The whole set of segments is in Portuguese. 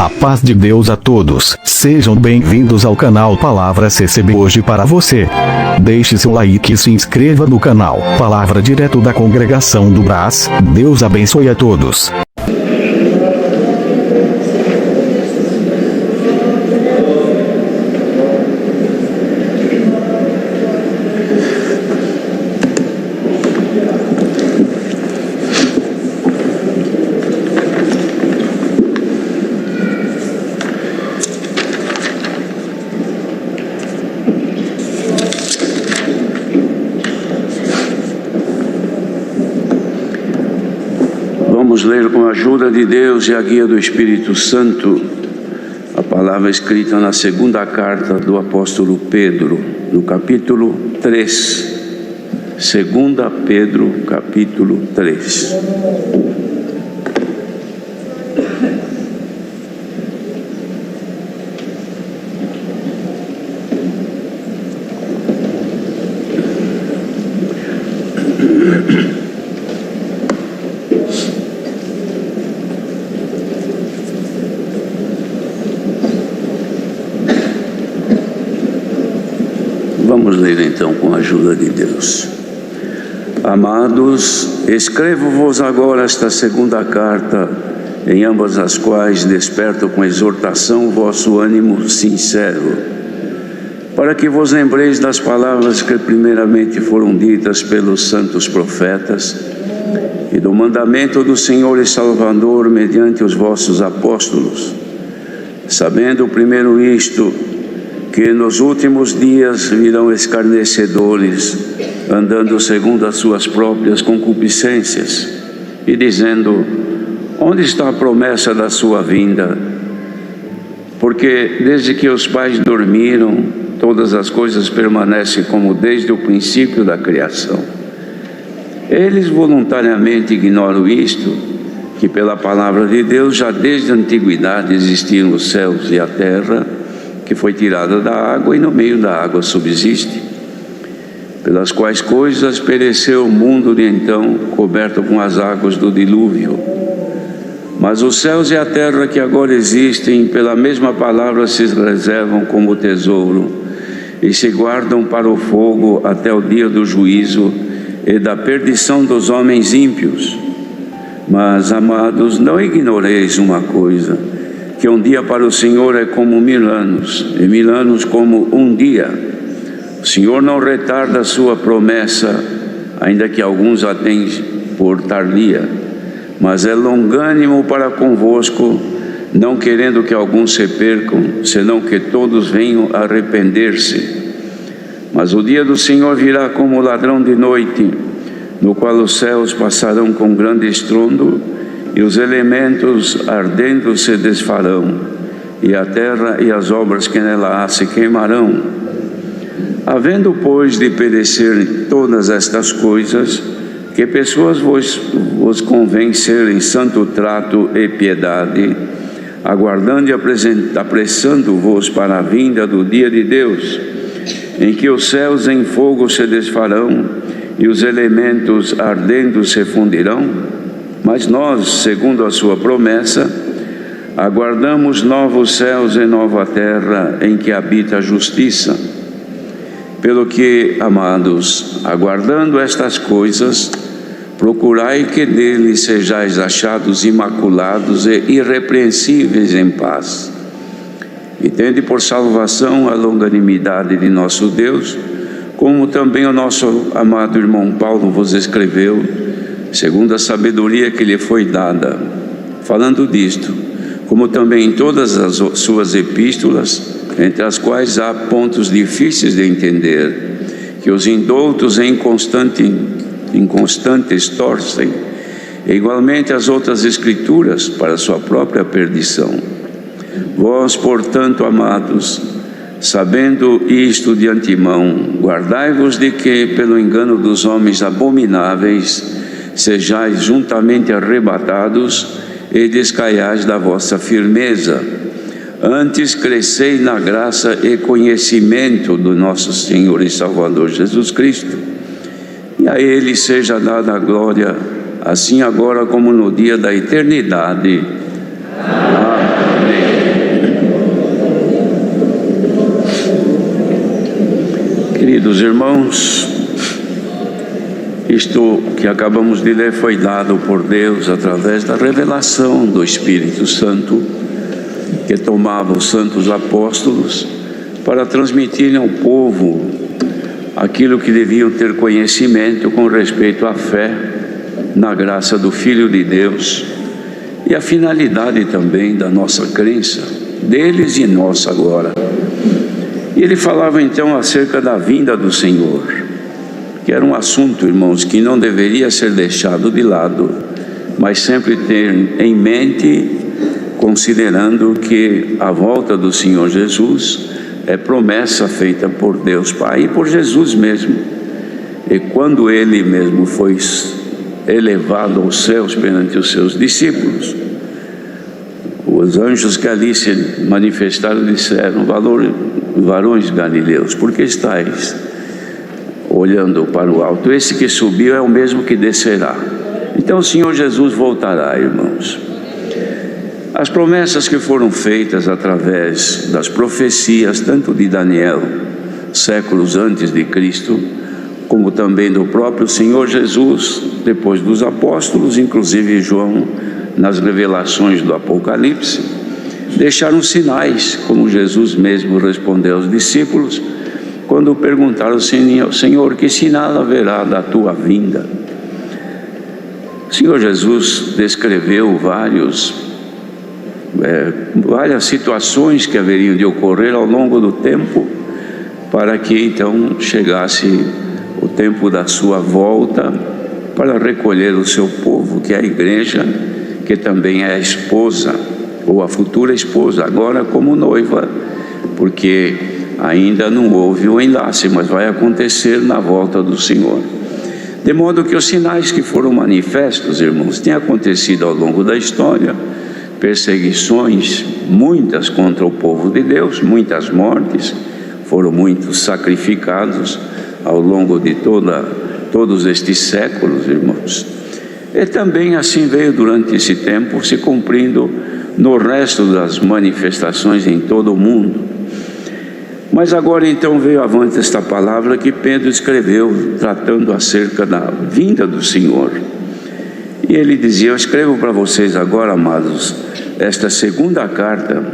A paz de Deus a todos. Sejam bem-vindos ao canal Palavra CCB hoje para você. Deixe seu like e se inscreva no canal Palavra direto da congregação do Brás. Deus abençoe a todos. Vamos ler com a ajuda de Deus e a guia do Espírito Santo a palavra escrita na segunda carta do apóstolo Pedro, no capítulo 3. 2 Pedro, capítulo 3. Vamos ler então com a ajuda de Deus. Amados, escrevo-vos agora esta segunda carta, em ambas as quais desperto com exortação o vosso ânimo sincero, para que vos lembreis das palavras que primeiramente foram ditas pelos santos profetas, e do mandamento do Senhor e Salvador mediante os vossos apóstolos, sabendo primeiro isto, que nos últimos dias virão escarnecedores, andando segundo as suas próprias concupiscências, e dizendo: onde está a promessa da sua vinda? Porque desde que os pais dormiram, todas as coisas permanecem como desde o princípio da criação. Eles voluntariamente ignoram isto, que pela palavra de Deus já desde a antiguidade existiam os céus e a terra, que foi tirada da água e no meio da água subsiste, pelas quais coisas pereceu o mundo de então, coberto com as águas do dilúvio. Mas os céus e a terra que agora existem, pela mesma palavra se reservam como tesouro, e se guardam para o fogo até o dia do juízo e da perdição dos homens ímpios. Mas, amados, não ignoreis uma coisa, que um dia para o Senhor é como 1000 anos, e 1000 anos como um dia. O Senhor não retarda a sua promessa, ainda que alguns a tenham por tardia, mas é longânimo para convosco, não querendo que alguns se percam, senão que todos venham a arrepender-se. Mas o dia do Senhor virá como ladrão de noite, no qual os céus passarão com grande estrondo, e os elementos ardendo se desfarão, e a terra e as obras que nela há se queimarão. Havendo, pois, de perecer todas estas coisas, que pessoas vos convém ser em santo trato e piedade, aguardando e apressando-vos para a vinda do dia de Deus, em que os céus em fogo se desfarão, e os elementos ardendo se fundirão. Mas nós, segundo a sua promessa, aguardamos novos céus e nova terra em que habita a justiça. Pelo que, amados, aguardando estas coisas, procurai que nele sejais achados imaculados e irrepreensíveis em paz. E tende por salvação a longanimidade de nosso Deus, como também o nosso amado irmão Paulo vos escreveu, segundo a sabedoria que lhe foi dada, falando disto, como também em todas as suas epístolas, entre as quais há pontos difíceis de entender, que os indoutos e inconstantes torcem, e igualmente as outras escrituras para sua própria perdição. Vós, portanto, amados, sabendo isto de antemão, guardai-vos de que, pelo engano dos homens abomináveis, sejais juntamente arrebatados e descaiais da vossa firmeza. Antes crescei na graça e conhecimento do nosso Senhor e Salvador Jesus Cristo. E a Ele seja dada a glória, assim agora como no dia da eternidade. Amém. Queridos irmãos, isto que acabamos de ler foi dado por Deus através da revelação do Espírito Santo, que tomava os santos apóstolos para transmitirem ao povo aquilo que deviam ter conhecimento com respeito à fé na graça do Filho de Deus e a finalidade também da nossa crença, deles e nossa agora. E ele falava então acerca da vinda do Senhor, que era um assunto, irmãos, que não deveria ser deixado de lado, mas sempre ter em mente, considerando que a volta do Senhor Jesus é promessa feita por Deus Pai e por Jesus mesmo. E quando Ele mesmo foi elevado aos céus perante os seus discípulos, os anjos que ali se manifestaram disseram: varões galileus, por que estáis olhando para o alto? Esse que subiu é o mesmo que descerá. Então o Senhor Jesus voltará, irmãos. As promessas que foram feitas através das profecias, tanto de Daniel, séculos antes de Cristo, como também do próprio Senhor Jesus, depois dos apóstolos, inclusive João, nas revelações do Apocalipse, deixaram sinais, como Jesus mesmo respondeu aos discípulos, quando perguntaram: Senhor, que sinal haverá da tua vinda? O Senhor Jesus descreveu várias situações que haveriam de ocorrer ao longo do tempo, para que então chegasse o tempo da sua volta para recolher o seu povo, que é a igreja, que também é a esposa, ou a futura esposa, agora como noiva, porque ainda não houve o enlace, mas vai acontecer na volta do Senhor. De modo que os sinais que foram manifestos, irmãos, têm acontecido ao longo da história, perseguições, muitas contra o povo de Deus, muitas mortes, foram muitos sacrificados ao longo de todos estes séculos, irmãos. E também assim veio durante esse tempo se cumprindo no resto das manifestações em todo o mundo. Mas agora então veio avante esta palavra que Pedro escreveu, tratando acerca da vinda do Senhor. E ele dizia: eu escrevo para vocês agora, amados, esta segunda carta,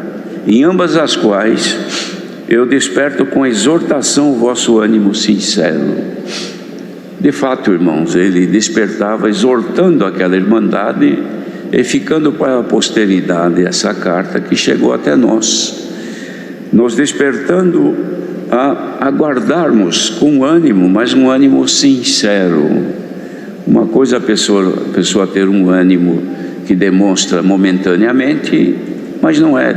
em ambas as quais eu desperto com exortação o vosso ânimo sincero. De fato, irmãos, ele despertava exortando aquela irmandade e ficando para a posteridade essa carta que chegou até nós, nos despertando a aguardarmos com ânimo, mas um ânimo sincero. Uma coisa a pessoa ter um ânimo que demonstra momentaneamente, mas não é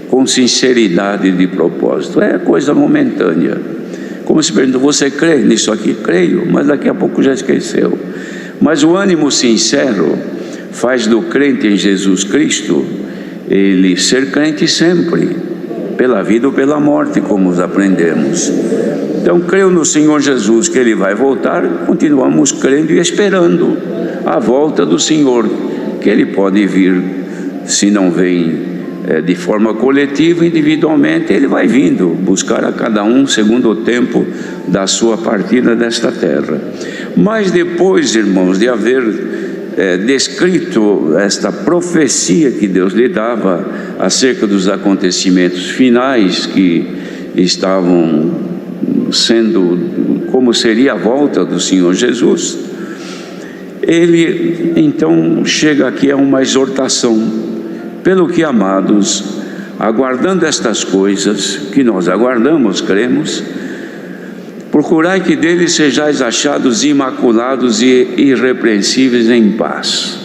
com sinceridade de propósito, é coisa momentânea. Como se pergunta: você crê nisso aqui? Creio, mas daqui a pouco já esqueceu. Mas o ânimo sincero faz do crente em Jesus Cristo ele ser crente sempre, pela vida ou pela morte, como aprendemos. Então, creio no Senhor Jesus que Ele vai voltar, continuamos crendo e esperando a volta do Senhor, que Ele pode vir, se não vem de forma coletiva, individualmente, Ele vai vindo buscar a cada um segundo o tempo da sua partida desta terra. Mas depois, irmãos, de haver descrito esta profecia que Deus lhe dava acerca dos acontecimentos finais que estavam sendo, como seria a volta do Senhor Jesus, ele então chega aqui a uma exortação: pelo que, amados, aguardando estas coisas que nós aguardamos, cremos, procurai que deles sejais achados imaculados e irrepreensíveis em paz.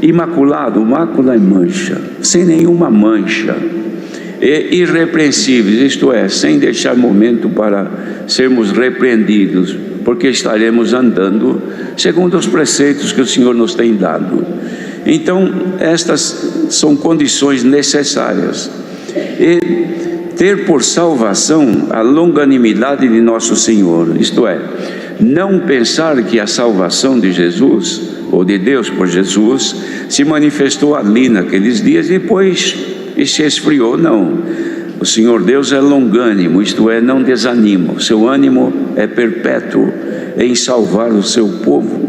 Imaculado, mácula é mancha, sem nenhuma mancha, e irrepreensíveis, isto é, sem deixar momento para sermos repreendidos, porque estaremos andando segundo os preceitos que o Senhor nos tem dado. Então, estas são condições necessárias. E ter por salvação a longanimidade de nosso Senhor, isto é, não pensar que a salvação de Jesus, ou de Deus por Jesus, se manifestou ali naqueles dias e depois se esfriou, não. O Senhor Deus é longânimo, isto é, não desanima. O seu ânimo é perpétuo em salvar o seu povo.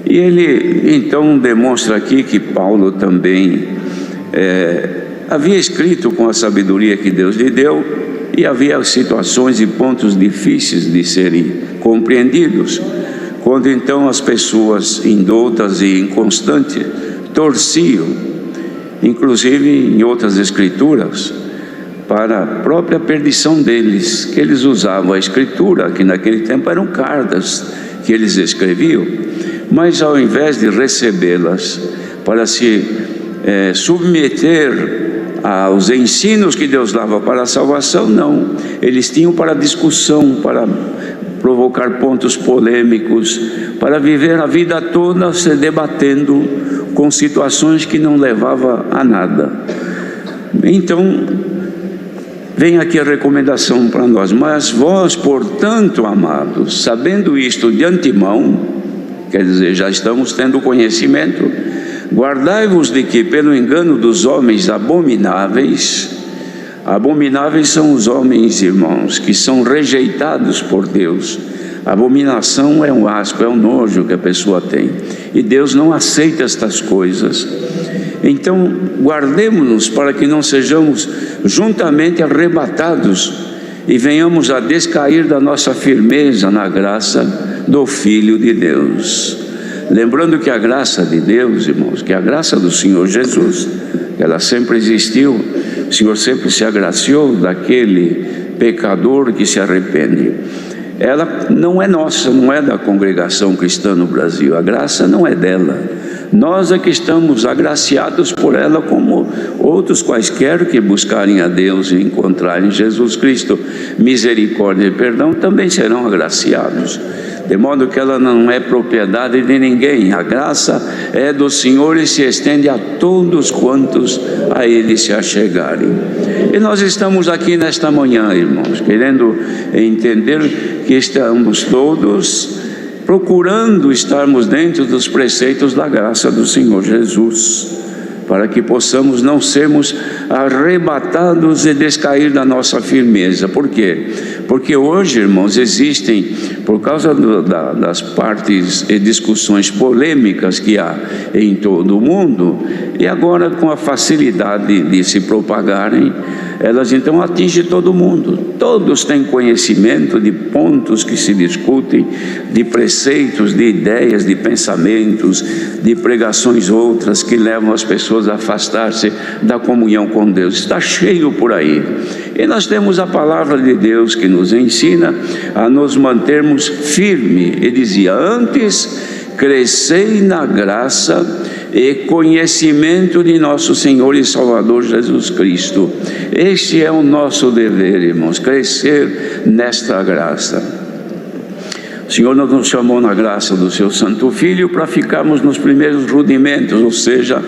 E ele então demonstra aqui que Paulo também havia escrito com a sabedoria que Deus lhe deu, e havia situações e pontos difíceis de serem compreendidos, quando então as pessoas indoutas e inconstantes torciam, inclusive em outras escrituras, para a própria perdição deles, que eles usavam a escritura, que naquele tempo eram cartas que eles escreviam, mas ao invés de recebê-las para se submeter aos ensinos que Deus dava para a salvação, não, eles tinham para discussão, para provocar pontos polêmicos, para viver a vida toda se debatendo com situações que não levavam a nada. Então, vem aqui a recomendação para nós: mas vós, portanto, amados, sabendo isto de antemão, quer dizer, já estamos tendo conhecimento, guardai-vos de que, pelo engano dos homens abomináveis são os homens, irmãos, que são rejeitados por Deus. A abominação é um asco, é um nojo que a pessoa tem, e Deus não aceita estas coisas. Então, guardemos-nos para que não sejamos juntamente arrebatados e venhamos a descair da nossa firmeza na graça do Filho de Deus. Lembrando que a graça de Deus, irmãos, que a graça do Senhor Jesus, ela sempre existiu. O Senhor sempre se agraciou daquele pecador que se arrepende. Ela não é nossa, não é da congregação cristã no Brasil. A graça não é dela. Nós é que estamos agraciados por ela, como outros quaisquer que buscarem a Deus e encontrarem Jesus Cristo misericórdia e perdão também serão agraciados. De modo que ela não é propriedade de ninguém. A graça é do Senhor e se estende a todos quantos a Ele se achegarem. E nós estamos aqui nesta manhã, irmãos, querendo entender que estamos todos procurando estarmos dentro dos preceitos da graça do Senhor Jesus, para que possamos não sermos arrebatados e descair da nossa firmeza. Por quê? Porque hoje, irmãos, existem, por causa das partes e discussões polêmicas que há em todo o mundo, e agora com a facilidade de se propagarem, elas então atingem todo mundo. Todos têm conhecimento de pontos que se discutem, de preceitos, de ideias, de pensamentos, de pregações outras que levam as pessoas a afastar-se da comunhão com Deus. Está cheio por aí. E nós temos a palavra de Deus que nos ensina a nos mantermos firmes. Ele dizia: antes crescei na graça e conhecimento de nosso Senhor e Salvador Jesus Cristo. Este é o nosso dever, irmãos, crescer nesta graça. O Senhor nos chamou na graça do seu Santo Filho para ficarmos nos primeiros rudimentos, ou seja,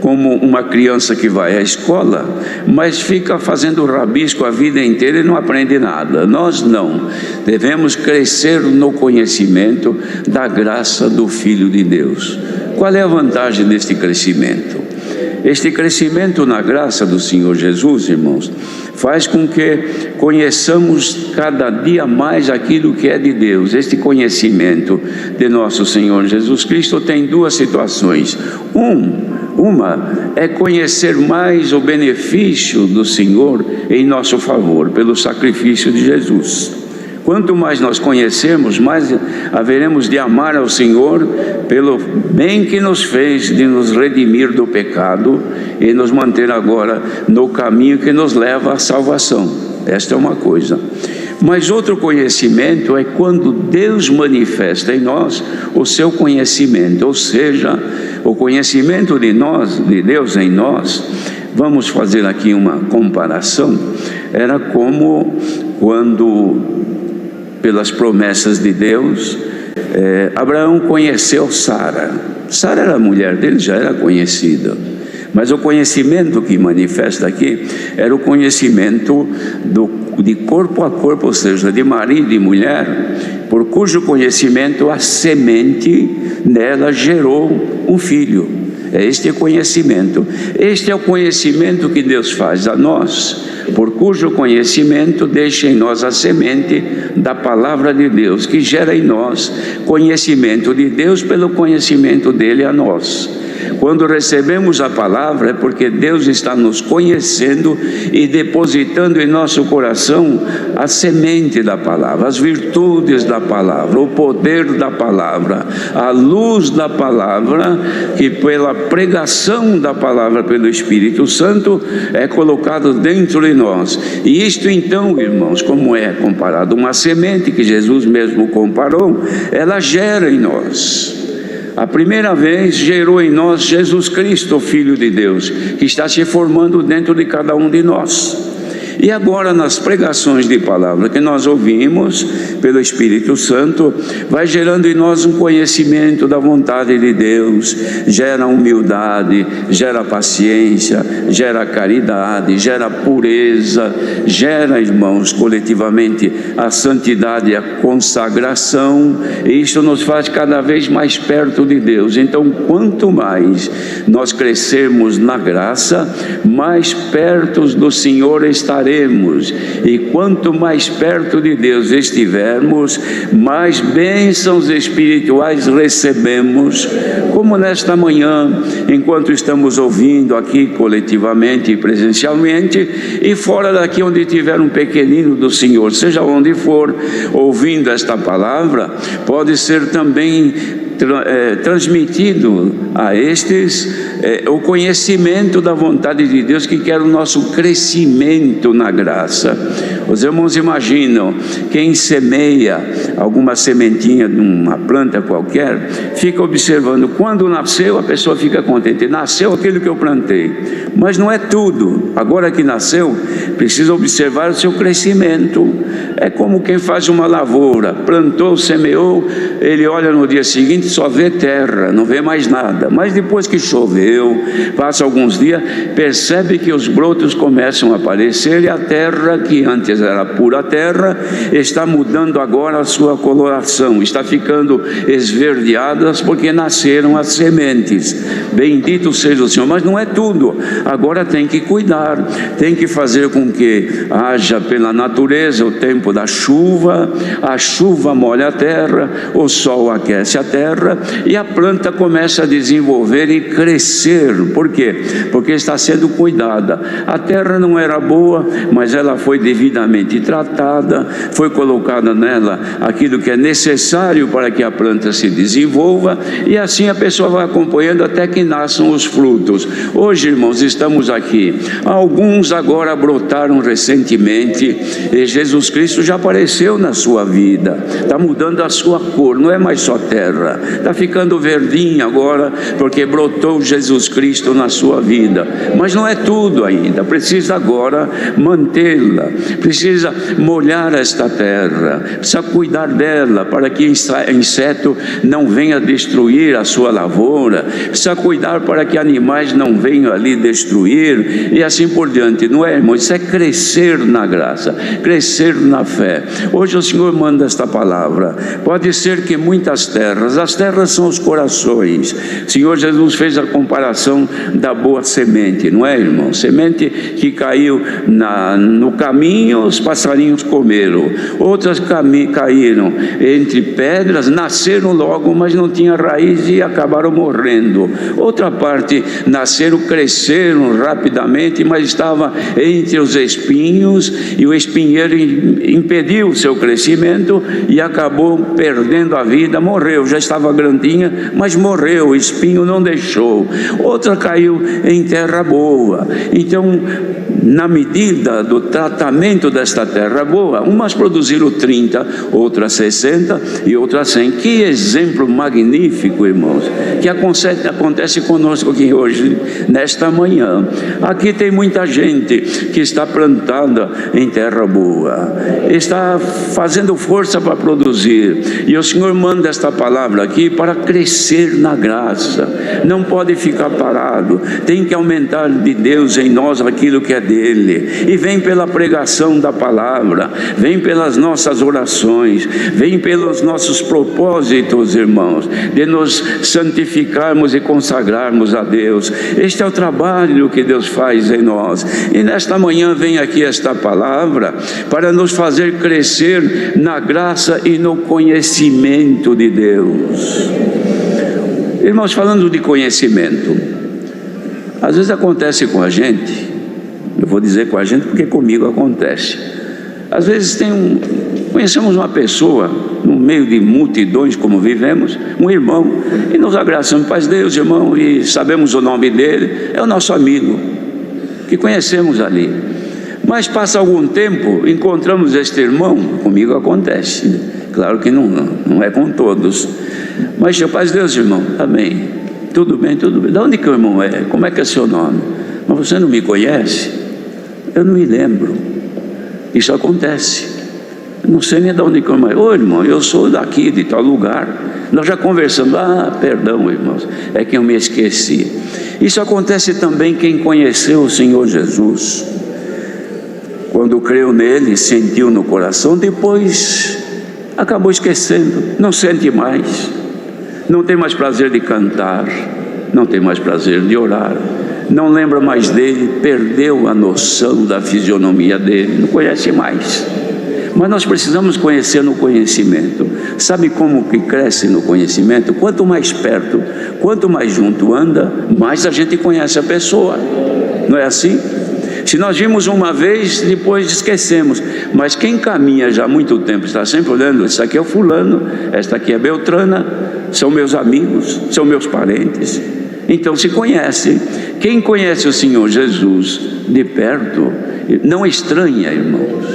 como uma criança que vai à escola, mas fica fazendo rabisco a vida inteira e não aprende nada. Nós não, devemos crescer no conhecimento da graça do Filho de Deus. Qual é a vantagem deste crescimento? Este crescimento na graça do Senhor Jesus, irmãos, faz com que conheçamos cada dia mais aquilo que é de Deus. Este conhecimento de nosso Senhor Jesus Cristo tem duas situações. Uma é conhecer mais o benefício do Senhor em nosso favor, pelo sacrifício de Jesus. Quanto mais nós conhecermos, mais haveremos de amar ao Senhor pelo bem que nos fez de nos redimir do pecado e nos manter agora no caminho que nos leva à salvação. Esta é uma coisa. Mas outro conhecimento é quando Deus manifesta em nós o seu conhecimento, ou seja, o conhecimento de Deus em nós. Vamos fazer aqui uma comparação. Era como quando, pelas promessas de Deus, Abraão conheceu Sara. Sara era a mulher dele, já era conhecida. Mas o conhecimento que manifesta aqui era o conhecimento de corpo a corpo, ou seja, de marido e mulher, por cujo conhecimento a semente nela gerou um filho. É este conhecimento. Este é o conhecimento que Deus faz a nós, por cujo conhecimento deixa em nós a semente da palavra de Deus, que gera em nós conhecimento de Deus pelo conhecimento dele a nós. Quando recebemos a palavra é porque Deus está nos conhecendo e depositando em nosso coração a semente da palavra, as virtudes da palavra, o poder da palavra, a luz da palavra, que pela pregação da palavra pelo Espírito Santo é colocado dentro de nós. E isto então, irmãos, como é comparado uma semente que Jesus mesmo comparou, ela gera em nós. A primeira vez gerou em nós Jesus Cristo, o Filho de Deus, que está se formando dentro de cada um de nós. E agora, nas pregações de palavra que nós ouvimos pelo Espírito Santo, vai gerando em nós um conhecimento da vontade de Deus, gera humildade, gera paciência, gera caridade, gera pureza, gera, irmãos, coletivamente a santidade e a consagração, e isso nos faz cada vez mais perto de Deus. Então, quanto mais nós crescermos na graça, mais perto do Senhor estaremos. E quanto mais perto de Deus estivermos, mais bênçãos espirituais recebemos, como nesta manhã, enquanto estamos ouvindo aqui coletivamente e presencialmente, e fora daqui onde tiver um pequenino do Senhor, seja onde for, ouvindo esta palavra, pode ser também transmitido a estes o conhecimento da vontade de Deus, que quer o nosso crescimento na graça. Os irmãos imaginam, quem semeia alguma sementinha de uma planta qualquer, fica observando, quando nasceu a pessoa fica contente, nasceu aquilo que eu plantei, mas não é tudo. Agora que nasceu, precisa observar o seu crescimento. É como quem faz uma lavoura, plantou, semeou, ele olha no dia seguinte, só vê terra, não vê mais nada, mas depois que choveu, passa alguns dias, percebe que os brotos começam a aparecer, e a terra, que antes era pura terra, está mudando agora a sua coloração, está ficando esverdeada, porque nasceram as sementes. Bendito seja o Senhor. Mas não é tudo, agora tem que cuidar, tem que fazer com que haja pela natureza o tempo da chuva, a chuva molha a terra, o sol aquece a terra, e a planta começa a desenvolver e crescer. Por quê? Porque está sendo cuidada. A terra não era boa, mas ela foi devidamente tratada, foi colocada nela aquilo que é necessário para que a planta se desenvolva, e assim a pessoa vai acompanhando até que nasçam os frutos. Hoje, irmãos, estamos aqui, alguns agora brotaram recentemente, e Jesus Cristo já apareceu na sua vida, está mudando a sua cor, não é mais só terra, está ficando verdinho agora, porque brotou Jesus Cristo na sua vida. Mas não é tudo ainda, precisa agora mantê-la, precisa molhar esta terra, precisa cuidar dela, para que inseto não venha destruir a sua lavoura, precisa cuidar para que animais não venham ali destruir, e assim por diante. Não é, irmão? Isso é crescer na graça, crescer na fé. Hoje o Senhor manda esta palavra. Pode ser que muitas terras, as terras são os corações. O Senhor Jesus fez a comparação da boa semente, não é, irmão? Semente que caiu no caminho, os passarinhos comeram. Outras caíram entre pedras, nasceram logo, mas não tinha raiz e acabaram morrendo. Outra parte nasceram, cresceram rapidamente, mas estava entre os espinhos, e o espinheiro impediu o seu crescimento e acabou perdendo a vida, morreu. Já estava grandinha, mas morreu, o espinho não deixou. Outra caiu em terra boa. Então, na medida do tratamento desta terra boa, umas produziram 30, outras 60 e outras 100. Que exemplo magnífico, irmãos, que acontece conosco aqui hoje, nesta manhã. Aqui tem muita gente que está está plantada em terra boa, está fazendo força para produzir, e o Senhor manda esta palavra aqui para crescer na graça. Não pode ficar parado, tem que aumentar de Deus em nós aquilo que é dele, e vem pela pregação da palavra, vem pelas nossas orações, vem pelos nossos propósitos, irmãos, de nos santificarmos e consagrarmos a Deus. Este é o trabalho que Deus faz em nós, e nesta manhã vem aqui esta palavra para nos fazer crescer na graça e no conhecimento de Deus. Irmãos, falando de conhecimento, às vezes acontece com a gente, eu vou dizer com a gente porque comigo acontece. Às vezes conhecemos uma pessoa no meio de multidões como vivemos, um irmão, e nos abraçamos, paz Deus, irmão, e sabemos o nome dele, é o nosso amigo, que conhecemos ali. Mas passa algum tempo, encontramos este irmão, comigo acontece, claro que não é com todos, mas paz Deus, irmão, amém, tudo bem, de onde que o irmão é? Como é que é seu nome? Mas você não me conhece? Eu não me lembro. Isso acontece. Não sei nem de onde que eu irmão. Ô irmão, eu sou daqui, de tal lugar. Nós já conversamos. Perdão, irmãos, é que eu me esqueci. Isso acontece também quem conheceu o Senhor Jesus. Quando creu nele, sentiu no coração, depois acabou esquecendo. Não sente mais. Não tem mais prazer de cantar. Não tem mais prazer de orar. Não lembra mais dele, perdeu a noção da fisionomia dele, não conhece mais. Mas nós precisamos conhecer no conhecimento. Sabe como que cresce no conhecimento? Quanto mais perto, quanto mais junto anda, mais a gente conhece a pessoa. Não é assim? Se nós vimos uma vez, depois esquecemos. Mas quem caminha já há muito tempo, está sempre olhando, esse aqui é o fulano, esta aqui é Beltrana, são meus amigos, são meus parentes. Então se conhece. Quem conhece o Senhor Jesus de perto, não estranha, irmãos,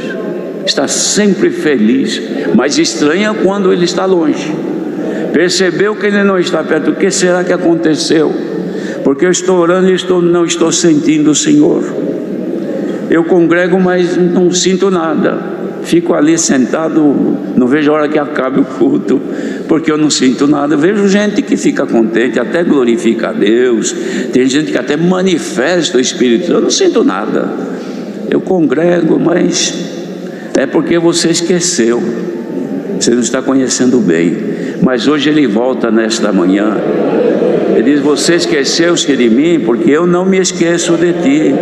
está sempre feliz, mas estranha quando ele está longe. Percebeu que ele não está perto, o que será que aconteceu? Porque eu estou orando e não estou sentindo o Senhor. Eu congrego, mas não sinto nada. Fico ali sentado, não vejo a hora que acabe o culto, porque eu não sinto nada. Vejo gente que fica contente, até glorifica a Deus, tem gente que até manifesta o Espírito. Eu não sinto nada. Eu congrego, mas é porque você esqueceu, você não está conhecendo bem. Mas hoje ele volta nesta manhã. Ele diz: você esqueceu-se de mim, porque eu não me esqueço de ti.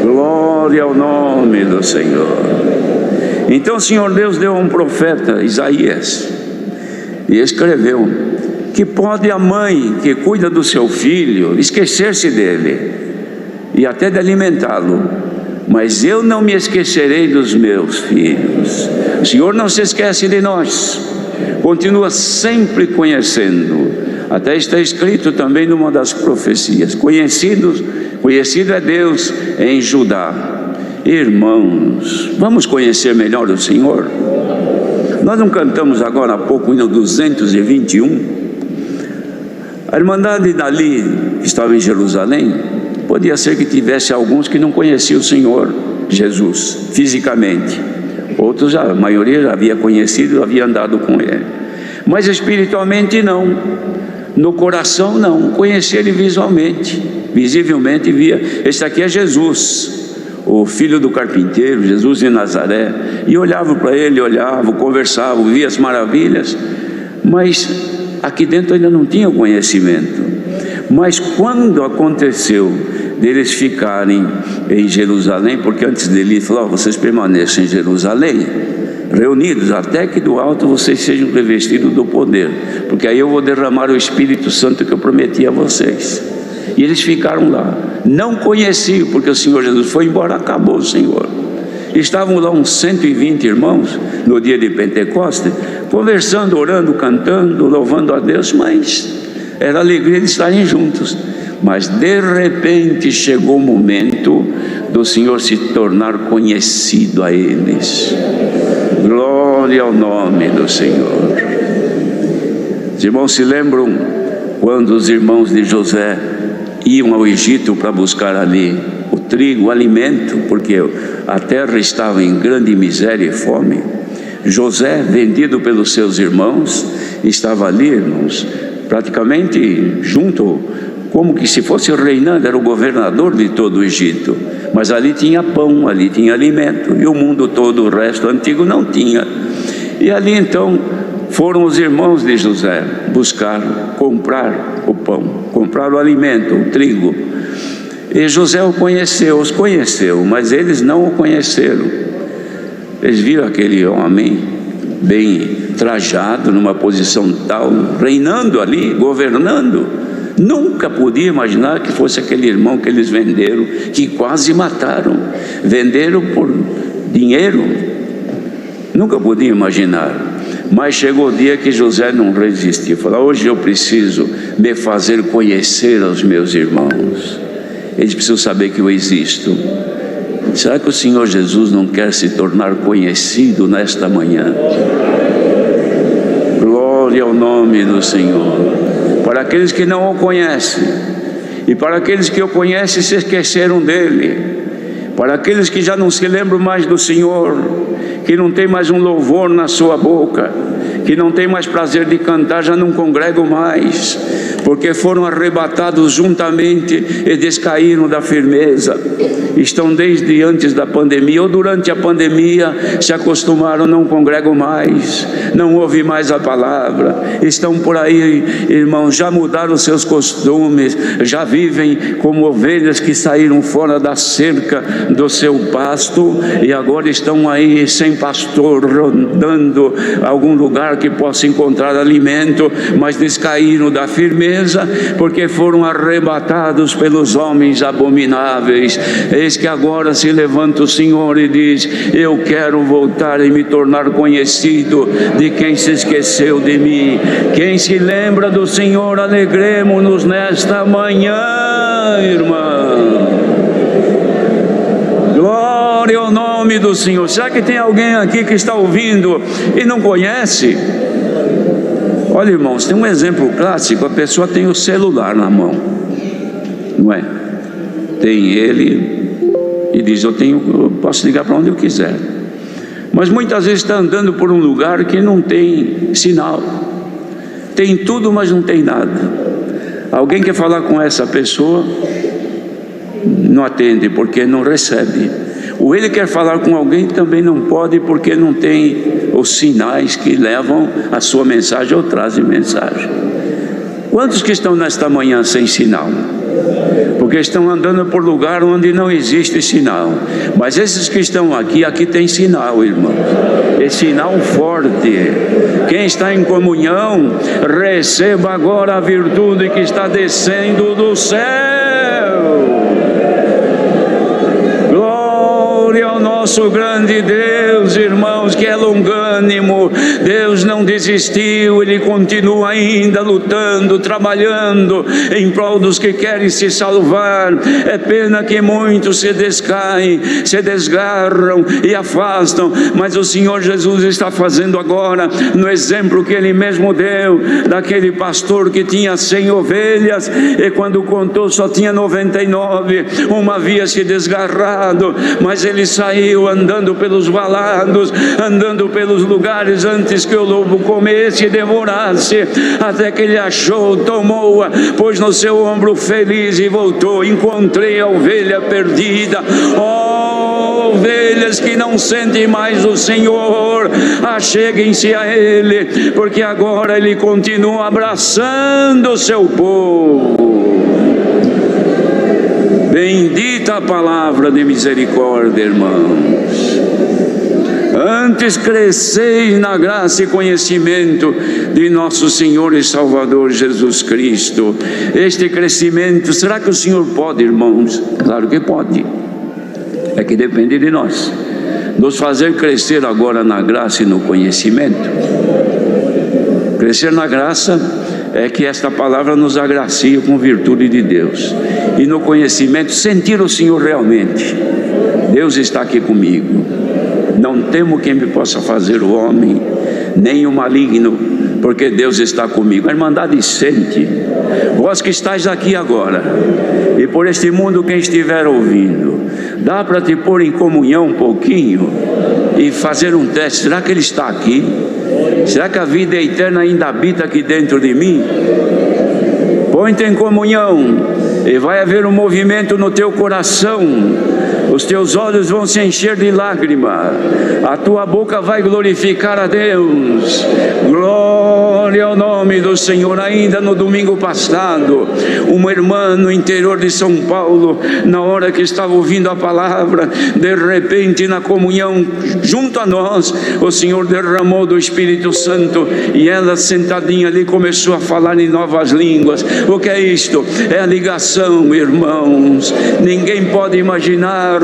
Glória ao nome do Senhor. Então o Senhor Deus deu a um profeta, Isaías, e escreveu: que pode a mãe que cuida do seu filho esquecer-se dele e até de alimentá-lo, mas eu não me esquecerei dos meus filhos. O Senhor não se esquece de nós, continua sempre conhecendo. Até está escrito também numa das profecias: conhecido é Deus em Judá. Irmãos, vamos conhecer melhor o Senhor. Nós não cantamos agora há pouco o hino 221. A Irmandade dali, que estava em Jerusalém, podia ser que tivesse alguns que não conheciam o Senhor Jesus fisicamente. Outros, a maioria já havia conhecido, havia andado com ele, mas espiritualmente não. No coração não, conhecia ele visualmente, visivelmente via: este aqui é Jesus, o filho do carpinteiro, Jesus de Nazaré. E olhava para ele, conversava, via as maravilhas, mas aqui dentro ainda não tinha conhecimento. Mas quando aconteceu deles ficarem em Jerusalém, porque antes dele ele falou: vocês permaneçam em Jerusalém, reunidos, até que do alto vocês sejam revestidos do poder, porque aí eu vou derramar o Espírito Santo que eu prometi a vocês. E eles ficaram lá, não conheciam, porque o Senhor Jesus foi embora, acabou o Senhor. Estavam lá uns 120 irmãos no dia de Pentecostes, conversando, orando, cantando, louvando a Deus, mas era a alegria de estarem juntos. Mas de repente chegou o momento do Senhor se tornar conhecido a eles. Glória ao nome do Senhor. Os irmãos se lembram quando os irmãos de José iam ao Egito para buscar ali trigo, alimento, porque a terra estava em grande miséria e fome. José, vendido pelos seus irmãos, estava ali, irmãos, praticamente junto, como que se fosse reinando, era o governador de todo o Egito. Mas ali tinha pão, ali tinha alimento, e o mundo todo, o resto antigo, não tinha. E ali então foram os irmãos de José buscar, comprar o pão, comprar o alimento, o trigo. E José os conheceu, mas eles não o conheceram. Eles viram aquele homem bem trajado, numa posição tal, reinando ali, governando. Nunca podia imaginar que fosse aquele irmão que eles venderam, que quase mataram. Venderam por dinheiro. Nunca podia imaginar. Mas chegou o dia que José não resistiu. Falou: hoje eu preciso me fazer conhecer aos meus irmãos. Eles precisam saber que eu existo. Será que o Senhor Jesus não quer se tornar conhecido nesta manhã? Glória ao nome do Senhor. Para aqueles que não o conhecem, e para aqueles que o conhecem se esqueceram dele, para aqueles que já não se lembram mais do Senhor, que não tem mais um louvor na sua boca, que não tem mais prazer de cantar, já não congregam mais, porque foram arrebatados juntamente e descaíram da firmeza. Estão desde antes da pandemia ou durante a pandemia, se acostumaram, não congregam mais, não ouvem mais a palavra, estão por aí, irmãos, já mudaram os seus costumes, já vivem como ovelhas que saíram fora da cerca do seu pasto e agora estão aí sem pastor, rondando algum lugar que possa encontrar alimento, mas descaíram da firmeza porque foram arrebatados pelos homens abomináveis. Eis que agora se levanta o Senhor e diz: eu quero voltar e me tornar conhecido de quem se esqueceu de mim. Quem se lembra do Senhor, alegremos-nos nesta manhã, irmão. Glória ao nome do Senhor. Será que tem alguém aqui que está ouvindo e não conhece? Olha, irmãos, tem um exemplo clássico. A pessoa tem o celular na mão, não é? Tem ele e diz: eu posso ligar para onde eu quiser. Mas muitas vezes está andando por um lugar que não tem sinal. Tem tudo, mas não tem nada. Alguém quer falar com essa pessoa, não atende porque não recebe. Ou ele quer falar com alguém, também não pode porque não tem os sinais que levam a sua mensagem ou trazem mensagem. Quantos que estão nesta manhã sem sinal? Porque estão andando por lugar onde não existe sinal. Mas esses que estão aqui tem sinal, irmão. É sinal forte. Quem está em comunhão, receba agora a virtude que está descendo do céu. Glória ao nosso grande Deus, irmãos, que é longânimo. Deus não desistiu, Ele continua ainda lutando, trabalhando em prol dos que querem se salvar. É pena que muitos se descaem, se desgarram e afastam, mas o Senhor Jesus está fazendo agora, no exemplo que Ele mesmo deu, daquele pastor que tinha 100 ovelhas, e quando contou só tinha 99, uma havia se desgarrado, mas ele saiu andando pelos valados, andando pelos lugares antes que o lobo comesse e devorasse, até que ele achou, tomou-a, pôs no seu ombro feliz e voltou. Encontrei a ovelha perdida. Oh, ovelhas que não sentem mais o Senhor, acheguem-se a Ele, porque agora Ele continua abraçando o seu povo. Bendita a palavra de misericórdia, irmãos. Antes cresceis na graça e conhecimento de nosso Senhor e Salvador Jesus Cristo. Este crescimento, será que o Senhor pode, irmãos? Claro que pode. É que depende de nós. Nos fazer crescer agora na graça e no conhecimento. Crescer na graça é que esta palavra nos agracia com virtude de Deus. E no conhecimento, sentir o Senhor realmente. Deus está aqui comigo. Não temo quem me possa fazer o homem, nem o maligno, porque Deus está comigo. A irmandade sente. Vós que estáis aqui agora, e por este mundo quem estiver ouvindo, Dá para te pôr em comunhão um pouquinho e fazer um teste? Será que Ele está aqui? Será que a vida eterna ainda habita aqui dentro de mim? Põe-te em comunhão e vai haver um movimento no teu coração. Os teus olhos vão se encher de lágrima, a tua boca vai glorificar a Deus. Glória ao nome do Senhor. Ainda no domingo passado, uma irmã no interior de São Paulo, na hora que estava ouvindo a palavra, de repente na comunhão junto a nós, o Senhor derramou do Espírito Santo e ela sentadinha ali começou a falar em novas línguas. O que é isto? É a ligação, irmãos. Ninguém pode imaginar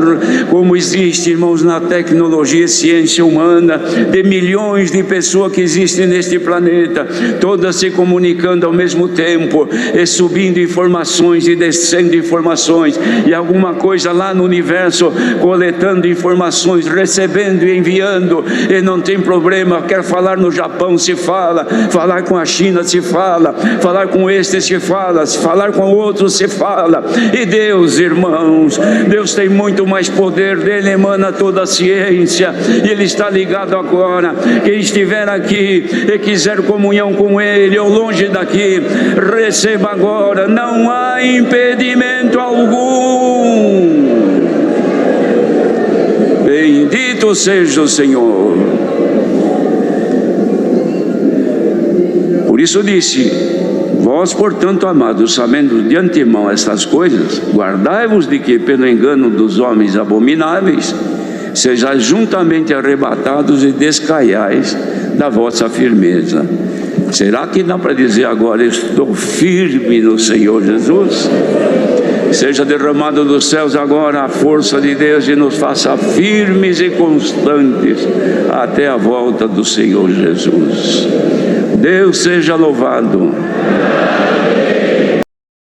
como existe, irmãos, na tecnologia e ciência humana, de milhões de pessoas que existem neste planeta, todas se comunicando ao mesmo tempo, e subindo informações e descendo informações, e alguma coisa lá no universo coletando informações, recebendo e enviando, e não tem problema. Quer falar no Japão, se fala; falar com a China, se fala; falar com este, se fala; falar com outro, se fala. E Deus, irmãos, Deus tem muito mais poder, dele emana toda a ciência, e Ele está ligado agora. Quem estiver aqui e quiser comunhão com Ele, ou longe daqui, receba agora, não há impedimento algum. Bendito seja o Senhor. Por isso disse: vós, portanto, amados, sabendo de antemão estas coisas, guardai-vos de que, pelo engano dos homens abomináveis, sejais juntamente arrebatados e descaiais da vossa firmeza. Será que dá para dizer agora: estou firme no Senhor Jesus? Seja derramado dos céus agora a força de Deus e nos faça firmes e constantes até a volta do Senhor Jesus. Deus seja louvado.